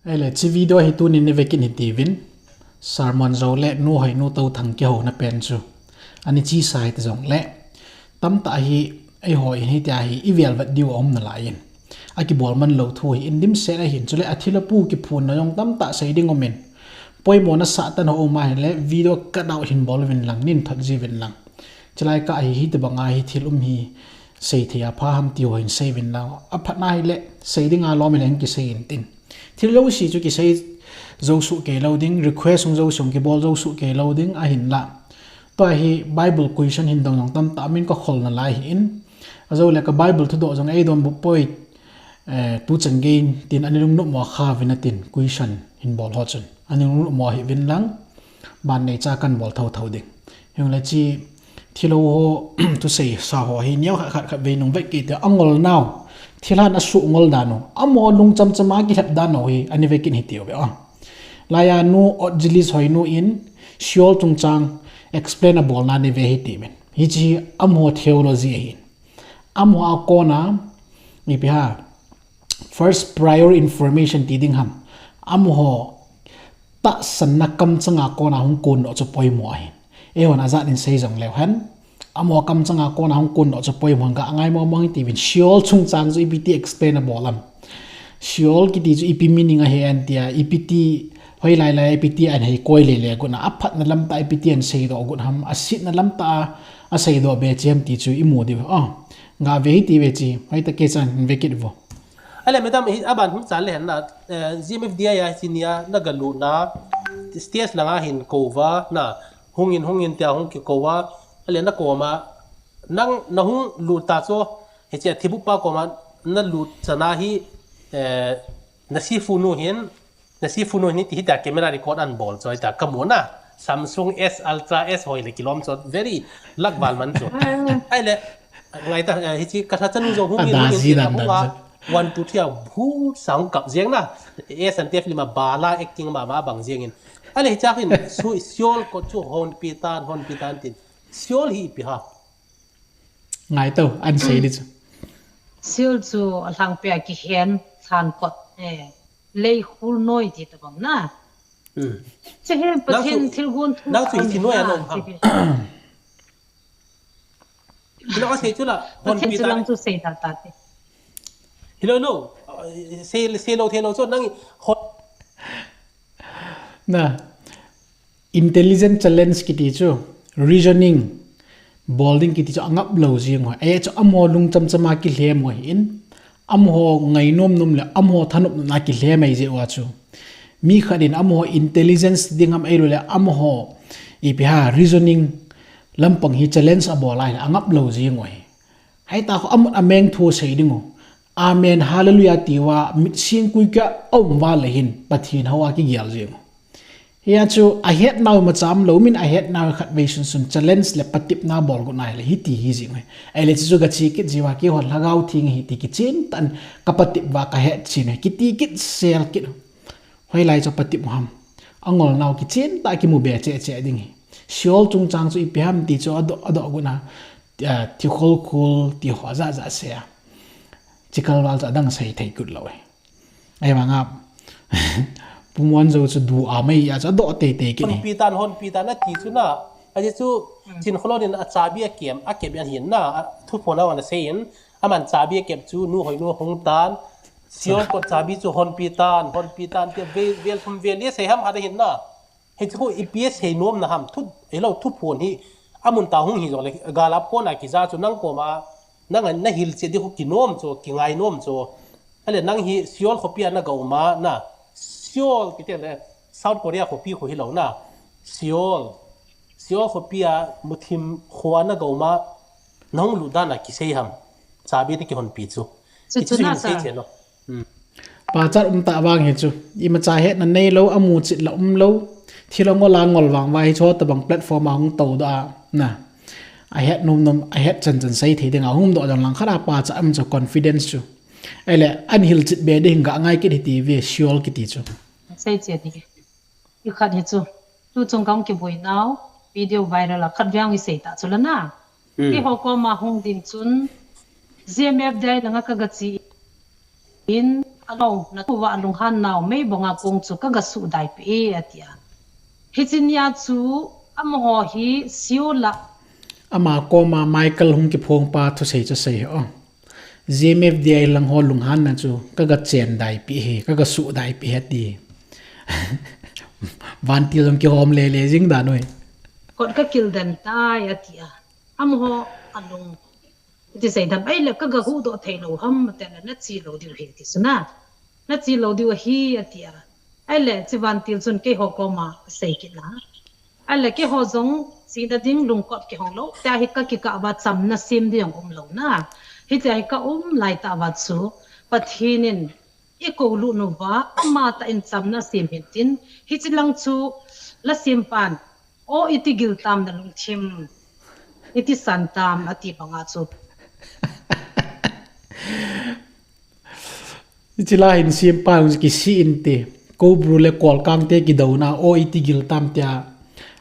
Ele chi video hi tu ni vekin hi tivin sermon zo le nu hai nu to thang ke ho na pen chu ani chi sai te jong le tam ta hi ai hoi hi ta hi ivel vat diu om na lain aki bol man lo thu hi indim se a hin chule athila pu ki phun na yong tam ta sei ding omen poi mo na sa ta no ma le video ka dau hin bol win lang nin thak ji win lang chlai ka hi te banga hi thil hi sei thia pha ham ti hoin sei win lang a phat na hi le sei ding a lo me leng ki sei in tin thil lo si chu ki sei zo su ke loading request sung zo sung ki bol zo su ke loading a hin la to hi bible question hin dong tam ta min ko khol na lai in azo le ka bible thu do jong ei dom bu poi tu chang gain tin ani lung no mo kha vina tin question hin bol ho chun ani lung mo hi win lang ban nei cha kan bol thau thau ding yong la chi thilo ho tu sei sa ho hi nyau khat khat ve nong ve ki te angol now thilan asu ngol dano amo lung cham chama ki hat dano hi ani ve kin hi tio be a laya nu Odgelist Hoinu in Sheol chang explain a bol na ni ve hi ti men hi chi amo theology hi amo a kona ni pi ha first prior information ti ding ham amo ho ta san na kam changa kona hong kun no cho poi mo hi e wan azat in sei jong lew han amo kam changa kona hong kun no cho poi mo ga angai mo mo ti win Sheol chang zo ipt explain a bolam Sheol ki ti zo ip meaning a he an tia ipt hoi lai lai ipt an hei koi le le guna aphat na lam ta ipt an sei do gun ham asit na lam ta a sei do be chem ti chu imu di a nga ve ti ve chi hoi ta ke chan vetkit vo ale madam aban hum chal le han na gmfdi ya sinia na galu na stage langa hin kova na hungin tia hung ki kowa ale na koma nang na hung lu ta cho he che thibu pa koma na lu chana hi na si funu hin na si funu ni ti ta camera record an bol choi ta kamona Samsung S Ultra S hoi le kilom cho very lakbal man cho ale ngai ta hi chi ka tha chanu zo hungin tia hunga 1 2 3 bu sang kap jeng na SNTF lima bala acting ma bang jengin ale hi chakin su Sheol ko chu hon pitan tin Sheol hi pi ha ngai to an sei di chu Sheol chu alang pe kihen than kot lei khul noi ti ta bang na che he pathin thil gun thu nang chu hi noi anom ha lo ka sei chu la hon pitan lang chu sei ta ta ti hello se lo cho nang hot na intelligent challenge ki ti chu reasoning bolding ki ti chu angap lo jing ho e chu amo lung cham chama ki hle mo in amho ngai nom le amho thanup na ki hle mai je wa chu mi khadin amho intelligence dingam ai le amho ipiha reasoning lampang hi challenge abolai angap lo jing ho hai ta ko amut ameng thu sei dingo amen hallelujah tiwa mit sing kui ka om wa lehin pathin hawa ki gyal jing ya chu a het now ma cham lo min a het now khat version sun challenge le patip na bol go nai le hi ti hi jing ai le chu ga chi ki jiwa ki hol lagau thing hi ti ki chin tan ka patip wa ka het chin ki ti ki sel ki hoi lai cho patip ham angol now ki chin ta ki mu be che ding hi Sheol chang chu ipiham ti chu ado go na ti khol ti ho za se chikal wal cha dang sei thei kut lawe ai ma nga pumwan zo chu du a mai ya cha do te ki ni hon pitan na ti chu na aje chu chin kholodin a chabi a kem an hin na thu phona wan sein aman chabi kem chu nu hoinu hong tan Sheol ko chabi chu hon pitan te vel thum vel ye sei ham ha da hin na he chu ips he nom na ham thu elo thu phon hi amun ta hung hi zo le galap ko na ki za chu nang ko ma nang na hil che di ko kinom cho kingai nom cho ale nang hi Sheol khopia na gauma na Sheol ki te le South Korea khopi kho hi lo na Sheol khopia muthim khwa na gauma nong lu da na ki sei ham chabi ti ki hon pi chu chu na sa che no pa char ta wang he chu I ma cha he na nei lo amu chit la lo thilo ngol wang wai cho ta bang platform ma hung to da na I had nom I had chan say thi ding a hum do jang lang khara pa cha am cho confidence chu ele an hil chit be ding ga ngai ki ti ve Sheol ki ti chu sei che ti yu khat he chu tu chung kang ki boi now video viral a khat yang I sei ta chu la na ki ho ko ma hung din chun gmf dai langa ka ga chi in ano na tuwa lung han naw may bonga kong chu ka ga su dai pe atia hichinya chu amho hi siola ama koma Michael hung ki phong pa thusei cha sei o GMF di ai lang ho lung han na chu kaga chen dai pi he kaga su dai pi he ti van ti long ki hom le jing da noi kon ka kil dan tai atia amho alung ti sei dam ai la kaga hu do thailo ham te na chi lo diu he ti suna na chi lo diu hi atia ai le chi van til chun ke ho koma sei ki la ai le ke ho zong si da ding lung kot ke hong lo ta hi ka ki ka ba cham na sim di ong lo na hi ta hi ka lai ta ba chu pathinin e ko lu no wa ama ta in cham na sim hin tin hi chi lang chu la sim pan o itigil tam na lung thim iti santam ati banga chu chila hin sim pa ki si in te ko bru le kol kang te ki do na o itigil tam tia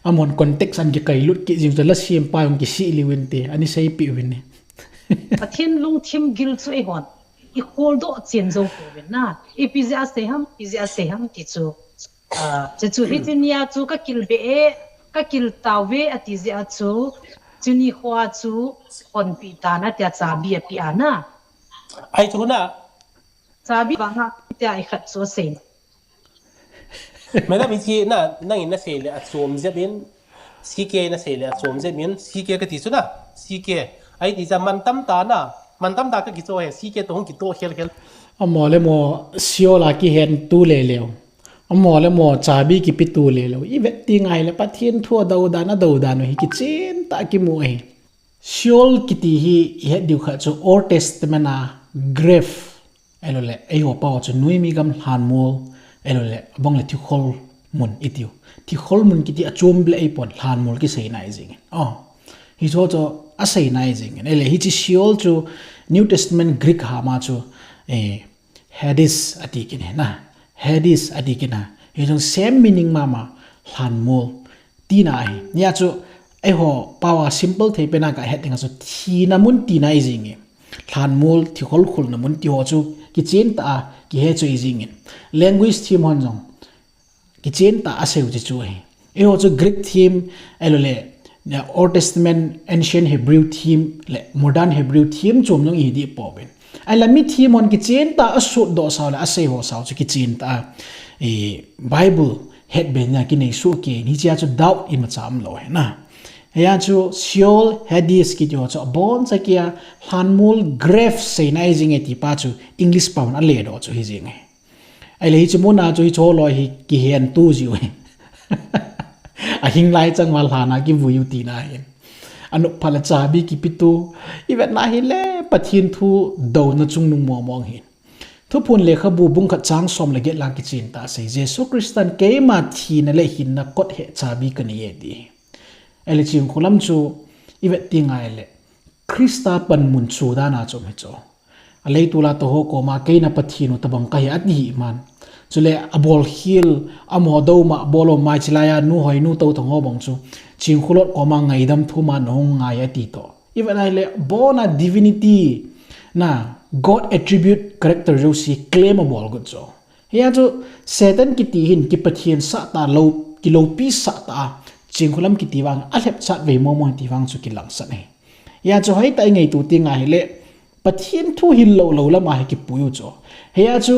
amon context an ki kai lut ki jing la sim pa ki si liwin te ani sei pi win ni pathin lung thim gil chu e hon I hol do chen zo ko ben na I pizza se ham ti chu chu hitinia chu ka kil be e ka kil tawe ati zia chu chuni khwa chu on pi ta na tia cha bi pi ana ai chu na cha bi ba ha tia I khat so sen mai na bi chi na nang in na se le achom je bin CK na se le achom je min CK ka ti chu na CK ai ti za man tam ta na man tam ta ka ki cho he CK to hong ki to hel amo le mo Sheol ki hen tu le leo amo le mo chabi ki pi tu le lo I vet ti ngai le pathin thua do da no hi ki chen ta ki mo he Sheol ki ti hi he diu kha chu Old Testament a grave elo le ai ho pa chu nui mi gam han mol elo le bong le thi khol mun itiu thi khol mun ki ti achom ble ai pon han mol ki sei nai jing hi cho a sei nai jing ele hi chi Sheol chu New Testament Greek ha ma chu Hades atikin na Hades atikina hi jong same meaning mama han mol tina ai nya chu ai ho power simple thei pena ka heading chu thina mun tina ai jing han mol thi khol khul na mun ti ho chu ki chen ta ki he chu jing language theme hon jong ki chen ta aseu chi chu ai ho chu Greek theme elole Old Testament ancient Hebrew theme le modern Hebrew theme chom nong I di poben ai la mi theme on ki chen ta asu do sa la asei ho sa chu ki chen ta Bible het ben na ki nei su ke ni cha chu doubt I ma cham lo he na ya chu Sheol Hades ki jo chu bon sa kia hanmul grave sei nai jing e ti pa chu English pa na le do chu hi jing ai le hi chu mo na chu hi cho lo hi ki hen tu ji we a hing lai chang wal hana ki vu yu ti na hin anu phala cha bi ki pitu I vet na hi le pathin thu do na chung nung mo mong hin thu phun le kha bu bung kha chang som le get la ki chin ta sei Jesu Christian ke ma thi na le hin na kot he cha bi kan ye ti ele ching khulam chu I vet ti ngai le Krista pan mun chu da na chom he cho alei tu la to ho ko ma ke na pathin u tabang kai at hi man chule abol hil amo do ma bolo mai chilaya nu hoi nu to thong ho bang chu ching khulot ko ma ngai dam thu ma no ngai ati to even ai le bona divinity na God attribute character jo si claimable good so ya chu Satan ki ti hin ki pathian sa ta lo ki lo pi sa ta ching khulam ki ti wang a lep chat ve mo mo ti wang chu ki lang sa ne ya chu hai tai ngai tu ti ngai le pathian thu hin lo lo la ma ki puyu cho ya chu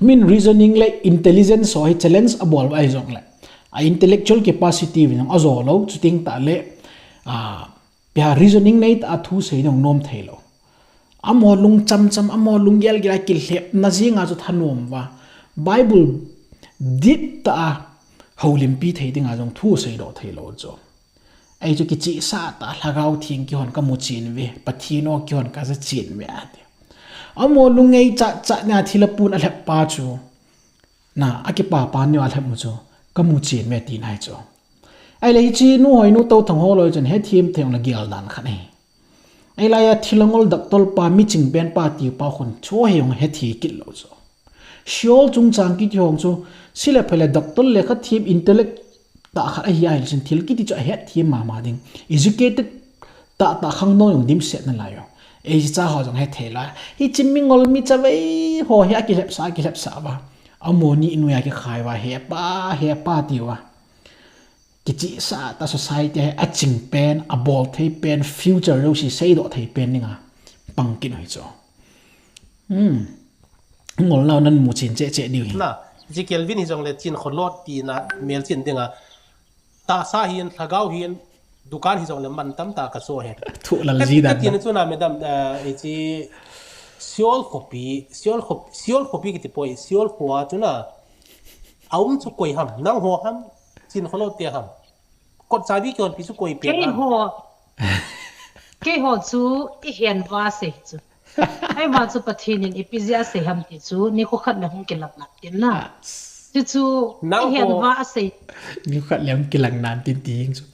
min reasoning le intelligence so hi challenge abol ai jong le a intellectual capacity win azo lo chuting ta le pya reasoning nei ta thu sei dong nom thailo amo lung cham amo lung gel gira ki lep na jinga chu thanom wa Bible dit ta holim pi thei dinga jong thu sei do thailo cho ai chu ki chi sa ta lagau thing ki hon ka mu chin ve pathino ki hon ka za chin ve ate amo lungei cha na thilapun alhep pa chu na akipa pa ni alhep mu chu kamu chin me ti nai chu ai le chi nu hoi nu to thang ho loi chen he thim theng la gial dan khane ai la ya thilangol daktol pa mi ching ben pa ti pa khon cho he yong he thi kil lo chu Sheol chung chang ki thong chu sile phele daktol le kha thim intellect ta kha hi ai chen thil ki ti chu he thim ma ding educated ta khang no yong dim set na la yo ai cha họ giống hết thế là hi chim mình ngol mi cha vậy ho hi ki lep sa ba amoni nuya ki khai wa he pa ti wa ki chi sa ta society a ching pen a bol thei pen future ro si sei do thei pen ninga pangkin hoi cho ngol lao nan mu chin che diu hi na ji kelvin hi jong le chin kholot ti na mel chin dinga ta sa hian thagau hian dukan hi jong le man tam ta ka so he thu lal ji da tin chu na madam e chi Sheol copy ki ti poi Sheol khwa chu na aum chu koi ham nang ho ham chin kholot te ham kot sa bi kyon pi chu koi pe cái họ chú cái hiện hóa sẽ chú ai mà chú bắt thiên in epizia sẽ ham thì chú ni có khát là không kêu lắm tiền na chú cái hiện hóa sẽ ni khát là không kêu lắm nan tin tiếng chú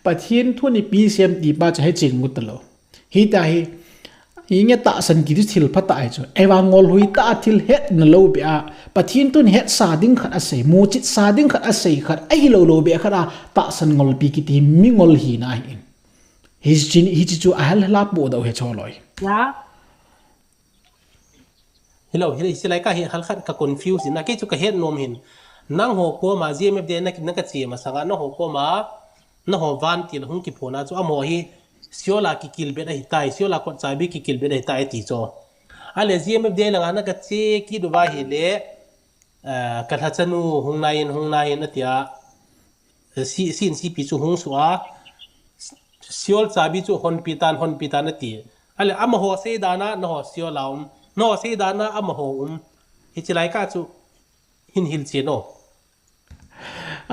bắt thiên thua ni pi xem đi ba cho hết chuyện một talo hi ta hi nghe ta san kí thil phát tại chú ai vào ngol hui ta thil hết na lâu bia bắt thiên tuân hết sa đinh khát sẽ mua chít sa đinh khát sẽ khát ai lâu bia khát ta san ngol pi kí mi ngol hi na hi hi chu ahal la bo do he choloi ya hello silai ka hi hal khat ka confuse na ke chu ka het nom hin nang ho ko ma gmf de na ka chi ma sanga no ho ko ma na ho van til hung ki phona chu amo hi siola ki kilbe dai tai siola ko chabi ki kilbe dai tai ti cho ale gmf de langa na ka che ki du wa hi le ka tha chanu hung nain atia si pi chu hung suwa Sheol chabi chu hon pitan ati ale ama ho se dana no ho Sheol laum no se dana ama ho hi chilai ka chu hin hil che no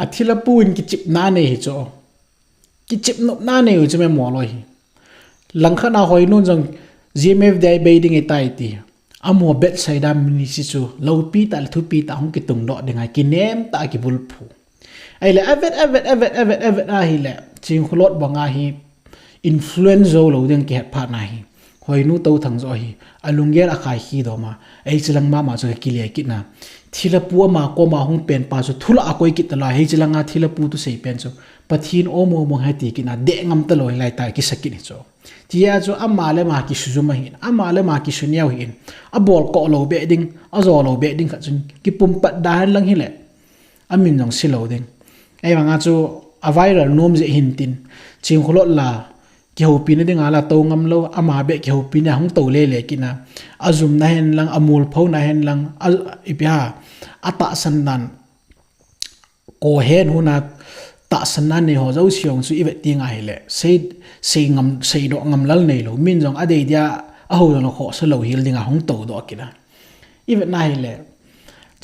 athila puin ki chip na ne hi cho ki chip no na ne u chme mo loi langkha na hoi nun jong gmf dai beiding e tai ti amo bet saida mini si chu lo pi ta thu pi ta hong ki tung do de ngai ki nem ta ki bul phu ai le evet a hi le ching khulot banga hi influence zo lo deng ke pha na hi hoi nu to thang zo hi alungger a khai hi do ma ai chilang ma zo ki le ki na thila pu ma ko ma hung pen pa so thula a koi ki ta la hi chilanga thila pu tu sei pen so pathin o mo ha ti ki na de ngam ta loi lai ta ki sakin cho tia zo ama le ma ki su ma hin ama le ma ki su niaw hin a bol ko lo be ding a zo lo be ding kha chun ki pum pat da lang hi le amin jong si lo ding ai wanga chu a viral nom je hin tin ching kholot la ki ho pin ding ala to ngam lo ama be ki ho pin hang to le kina azum na hen lang amul phau na hen lang ipya ata san nan ko hen huna ta san nan ne ho zo siong su ibe tinga hele sei do ngam lal nei lo min jong ade dia a ho no kho so lo hil dinga hang to do kina ibe na hele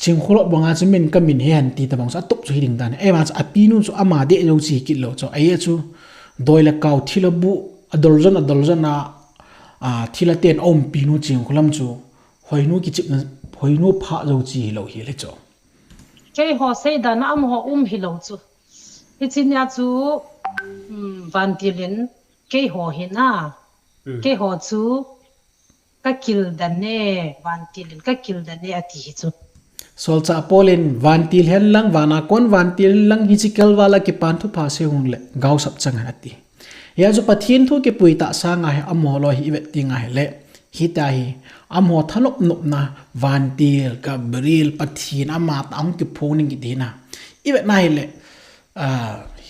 ching kholot bonga chumin kamin he han ti ta bang sa top chu hiding dan e ma cha apinu chu ama de lo chi kit lo cho ai chu doila kaw thilabu adoljan na thila ten om pinu ching kholam chu hoinu ki chip na hoinu pha zo chi lo hi le cho cái họ xây đàn am họ hi lo chu hi chin ya chu van tilin cái họ hin na cái họ chu ka kil dan ne van tilin ka kil dan ne ati hi chu sol cha polin vantil hen lang wana kon vantil lang hichikel wala ke pan thu pha se hun le gaw sap chang ati ya jo pathin thu ke puita sa nga he amho lo hi vet ti nga he le hi ta hi amho thanop nop na vantil ka bril pathin ama tang ke phoning ki dina ivet na hi le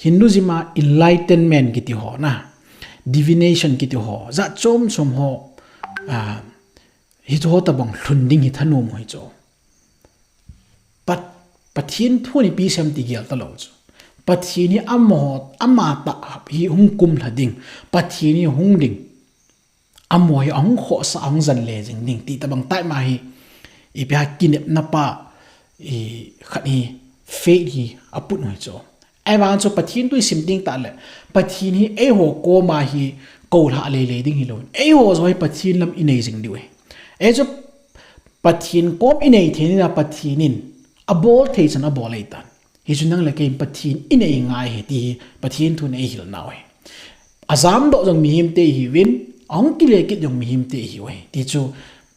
hinduzima enlightenment ki ti ho na divination ki ti ho za chom ho hi jo ta bang hlunding hi thanu mo hi cho pathin thuni pi sem ti gel ta lo chu pathini ama ta hi hung kum hlading pathini hung ding amo hi ang kho sa ang zan le jing ding ti tabang tai ma hi i bia kinep na pa i khani fe hi aput noi cho ai wang cho pathin tu sim ding ta le pathini e ho ko ma hi ko la le ding hi lo e ho zo hi pathin lam inei jing diwe e cho pathin kom inei theni na pathinin abol thei chan abol ai tan hi chunang le ke pathin inei ngai he ti pathin thu nei hil naw he azam do jong mi him te hi win ong ki le kit jong mi him te hi we ti chu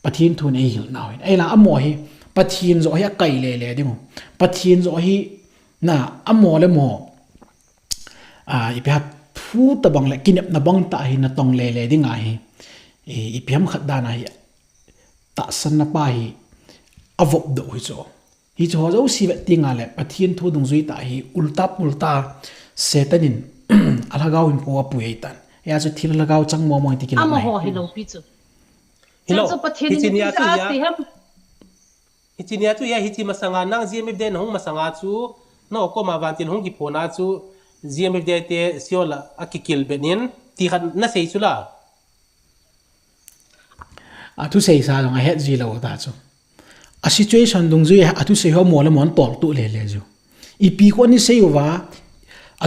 pathin thu nei hil naw he ai la amo hi pathin zo hi kai le ding pathin zo hi na amo le mo i pa thu ta bang le kinep na bang ta hi na tong le ding a hi ipiam khat da na hi ta san na pa hi avop do hi cho hi cho zo si vet tinga le pathian thu dung zui ta hi ulta pulta setanin alagaw in po apu eitan ya zo thil lagaw chang mo mo ti kila ama mai ho hi lo pi chu Hello, so pathian hichinia ni tu sa ya. ti ham Hichinia tu ya hichi masanga nang GMFD na hong masanga chu no ko ma vantin hong ki phona chu GMFD te Sheol akikil benin ti khan na sei chu la thusei sa long a het ji lo ta cho a situation dung zui thusei ho mo le mon tol tu le le ju ipi ko ni sei wa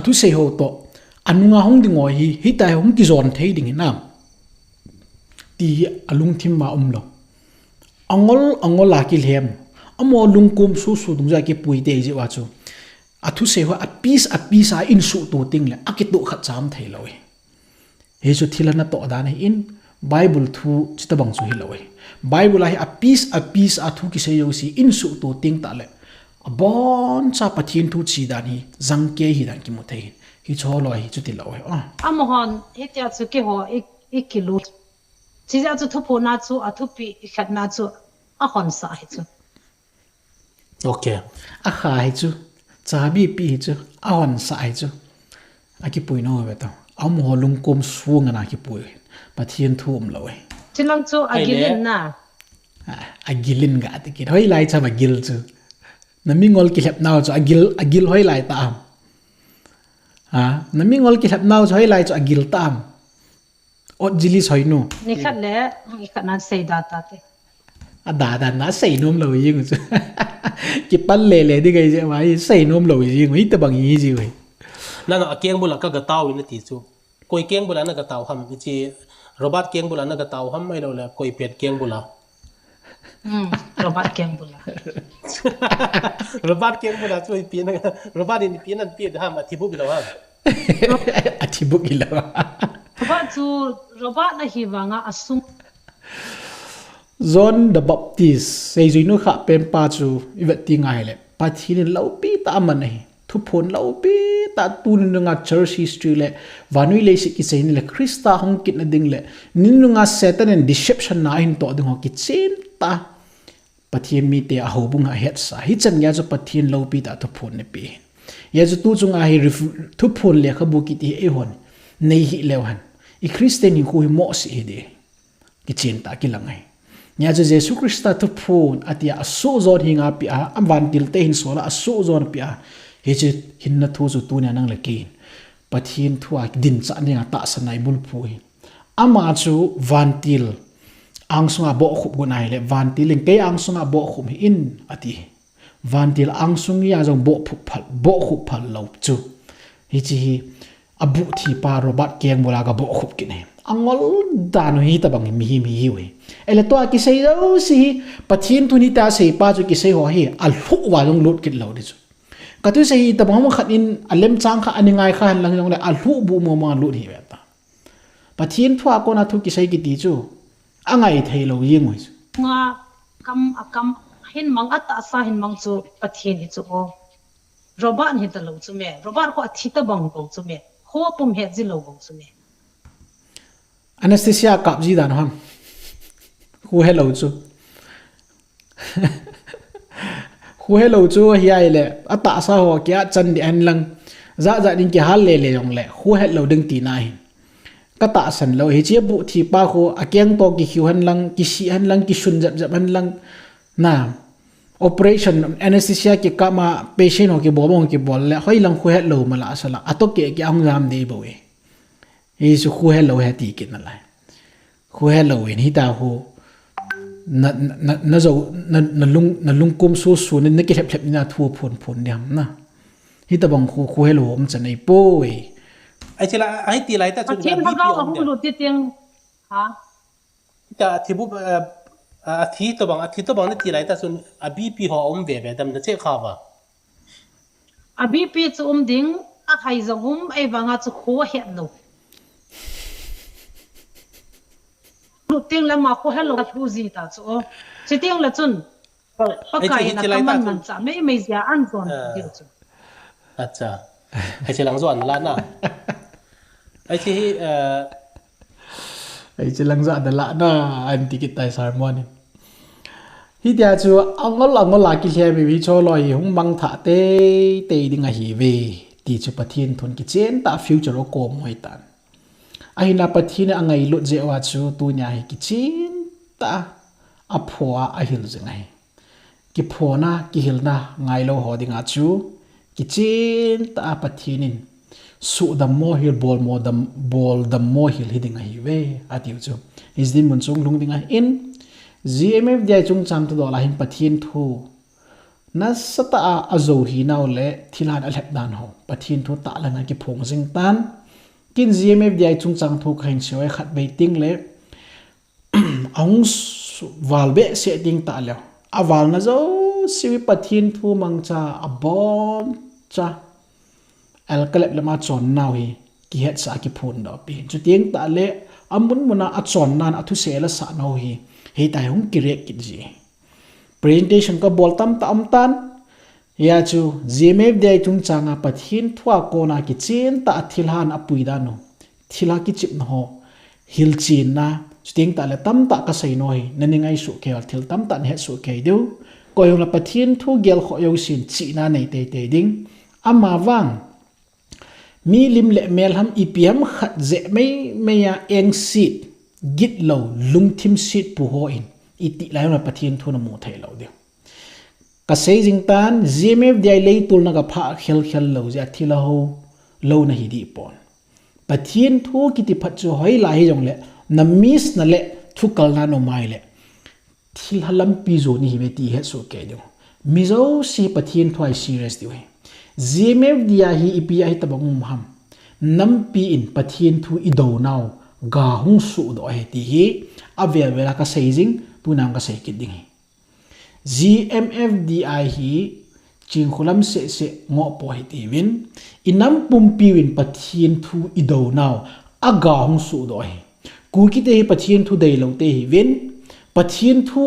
thusei ho to anunga hong ding o hi tai hong ki zon thei ding nam ti alung thim ma lo angol la ki lhem amo lungkum su su dung ja ki pui te ji wa chu thusei ho a piece a in su tu ting le akitu khat cham thei lo he chu thilana to da nei in Bible thu chita bang chu hi lo Bible hi a piece a thu ki se yo si in su tu ting ta le a bon cha pathin thu chi dan hi zang ke hi dan ki mu thei hi cho lo hi chu ti lo ama hon he tia chu ke ho ik kilo chi ja chu thu pho na chu a thu pi khat na chu a hon sa hi chu okay a kha hi chu cha bi pi hi chu a hon sa hi chu a ki pui no be ta am ho lung kom su nga na ki pui pathin thu lo chilang chu agilin na agilin ga te ki hoi lai cha ba gil chu nami ngol ki hep naw chu agil hoi lai ta am nami ngol ki hep naw chu hoi lai chu agil ta am Odgelist Hoinu ni khat le ni khat na sei da ta te da na sei nom lo ying chu ki pan le di gai je mai sei nom lo ying hi ta bang yi ji we na no akeng bula ka ga taw in ti chu koi keng bula na ga taw ham chi robot keng bula na ga taw ham mai lo la koi pet keng bula robot kem bula robot keng bula chu pi na robot in pi nan pi ham athibu bi lo ha athibu ki lo robot na hi wanga asum John the Baptist sei zui nu kha pem pa chu iwet ti ngai le pathin lo pi ta man nei thu phon lo pi ta tun nga church history le vanui le si ki sein le Krista hong kit na ding le nin nga satan and deception na in to ding ho ki chen ta pathin mi te a ho bunga het sa hi chan ya zo pathin lo pi ta thu phon ne pi ya zo tu chunga hi thu phon le kha bu ki ti e hon nei hi lewan i Christian hi hu mo si de ki chen ta ki langai nya je Jesu Krista thu phun atia asu zon hinga pi a amwan til te hin sola asu zon pi a he che hin na thu zu tu na nang le kin pathin thua din cha ne ta sanai bul phu hi ama chu vantil angsunga bo khup gunai le vantil ling ke angsunga bo khum hi in ati vantil angsung ya jong bo khup phal lo chu hi chi abu thi pa robot keng bola ga bo khup ki ne angol dan hi ta bang mi hi we ele to ki sei do si pathin tu ni ta sei pa chu ki sei ho hi al hu wa long lut kit lo de chu ka tu sei ta bang khat in alem chang kha aningai kha han lang long le al hu bu mo ma lut hi ta pathin thua ko na thu ki sei ki ti chu angai thei lo yeng oi nga kam hin mang ata sa hin mang chu pathin hi chu o robot hi ta lo chu me robot ko athi ta bang ko chu me ho pum he ji lo go chu me anesthesia kap ji dan ham hu hello chu hu hello chu hi ai le ata sa ho kya chan di an lang za ding ki hal le yong le hu hello ding ti nai ka ta san lo hi che bu thi pa ko akyang to ki hiu han lang ki si han lang ki sun jap han lang na operation anesthesia ki kama patient ho ki bo ki bol le hoi lang hu hello mala asala ato ke ki ang jam de bo we hi su hu hello ha ti ki na lai hu hello in hi ta hu na zo na lung kum su su ne ki hep hep na thu phun nyam na hi ta bang hu hello om chan ei po we ai chela ai ti lai ta chu pathin ha ga ho lu ti tiang ha ta thibu thi to bang ne ti lai ta sun a bp ho om ve ve dam na che kha ba abi pi chu ding a khai zong ai wanga chu kho het no lu ting la ma ko hello thu zi ta chu chi ting la chun pa kai na kaman man cha me zia an zon dio chu acha ai che lang zon la na ai chi ai chilang za dala na anti kitai sermon hi tia chu angol la ki he bi cho loi hung mang tha te ding a hi ve ti chu pathin thon ki chen ta future ko moi tan ai na pathin angai lu je wa chu tu nya hi ki chen ta a phwa a hil zengai ki phona ki hilna ngai lo ho dinga chu ki chen ta pathinin su dam mo hil bol dam mo hil hidinga hi ve atiu chu is din mun chung lung dinga in GMF dia chung cham tu do la hin pathin thu na sata a zo hi naw le thilan a lep dan ho pathin thu ta la na ki phong jing tan kin GMF dia chung chang thu khain choi khat be ting le ong valbe se ting ta le aval na zo siwi pathin thu mangcha abom cha alkalep lama chon naw hi ki het sa ki phun do pi chu tieng ta le amun muna a chon nan athu se la sa naw hi hei tai hung kirek kit ji presentation ka bol tam ta am tan ya chu GMF dai chung changa pathin thwa ko na ki chen ta thilhan apui da no thila ki chip no hil chin na sting ta le tam ta ka sei noi naningai su ke thil tam ta he su ke deu ko yong la pathin thu gel kho yo sin chi na nei te ding ama wang mi lim le mel ham ipm khat ze me ya eng sit git lo lung thim sit pu ho in iti lai na pathin thu na mu thai lo de ka sei jing tan GMF dai lei tul na ga pha khel lo ja thila ho lo na hi di pon pathin thu ki ti phat chu hoi la hi jong le na miss na le thu kal na no mai le thil halam pi zo ni hi be ti he so ke de mi zo si pathin thu ai serious di we GMF dia hi ipi ai tabang ham nam pi in pathin thu i do now ga hung su do he ti hi avel vela ka sei jing tu nam ka sei kit ding hi GMF di hi ching khulam se ngo po hi ti win inam pum pi win pathin thu i do now aga hung su do he ku ki te hi pathin thu dei lo te hi win pathin thu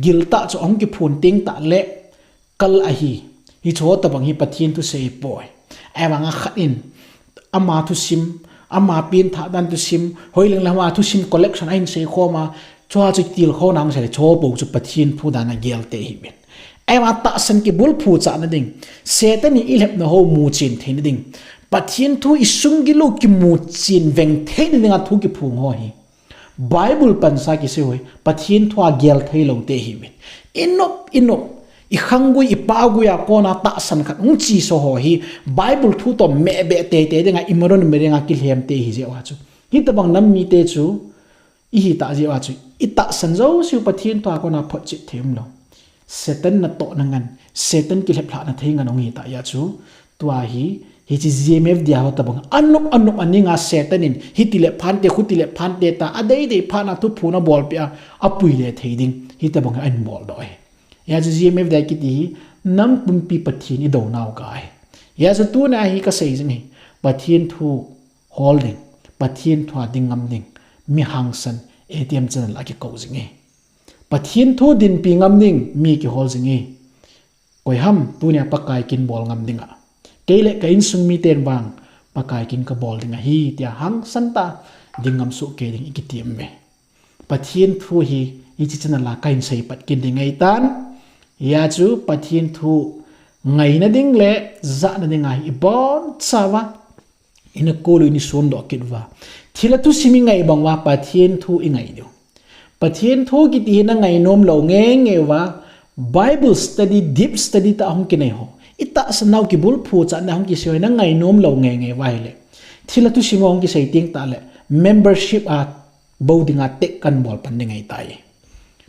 gilta cho ong ki phun ting ta le kal a hi cho tabang hi pathin tu sei boy awanga khat in ama thu sim ama pin tha dan tu sim hoiling lama thu sim collection ain sei khoma chwa chu til kho nang se cho bo chu pathin phu dana gel te hi ben awa ta san ki bul phu cha na ding setani ilhep na ho mu chin thein ding pathin thu isung gi lo ki mu chin veng thein ding a thu ki phu ho hi bible pan sa ki se hoi pathin thu a gel thei lo te hi ben inop I khangui I paguya kona ta san khat ung chi so ho hi bible thu to me be te denga imron merenga kilhem te hi je wa chu hi tabang nam mi te chu I hi ta je wa chu I ta san zo siu pathin to kona phot chi them lo satan na to nangan satan kilhep la na thinga nong hi ta ya chu tua hi chi GMF dia ho tabang anuk aninga satanin hi tile phan te khu tile phan te ta adei dei phana thu phuna bol pia apui le theiding hi tabang an bol doi ya chu GMF dai ki ti nam pumpi pathin I do naw kai ya chu tu na hi ka sei jing hi pathin thu holding pathin thu ding ngam ding mi hangsan ATM channel la ki ko jing hi pathin thu din pi ngam ding mi ki hol jing hi koi ham tu nya pakai kin bol ngam dinga keile ka in sung mi ten wang pakai kin ka bol dinga hi tia hangsan ta dingam su ke ding ikitiam me pathin thu hi chi channel la kain sei pat kin ding ai tan ya chu pathin thu ngai na ding le za na ding ai bon chawa ina kolu ni son do kitwa thila tu simi ngai bangwa pathin thu ingai do pathin thu ki ti na ngai nom lo nge wa bible study deep study ta hong ki nei ho ita sanau ki bul phu cha na hong ki soi na ngai nom lo nge wa ile thila tu simi hong ki sei ting ta le membership a bodinga tek kan bol pan ngai tai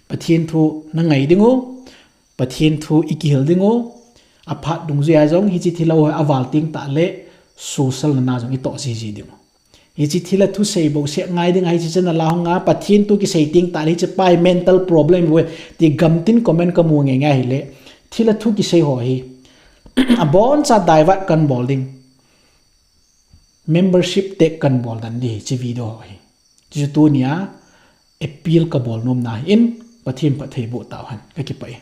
pathin thu na ngai dingo pathin thu ikihil dingo aphat dung zia jong hi chi thilo awal ting ta le social na jong I to ji dingo hi chi thila thu sei bo se ngai ding ai chi chana la nga pathin tu ki sei ting ta le chi pai mental problem we ti gamtin comment ka mu nge nga hi le thila thu ki sei ho hi a bon cha divert kan bolding membership tek kan bol dan di chi video hi chi tu nia appeal ka bol nom na in pathin pa thei bo ta han ka ki pai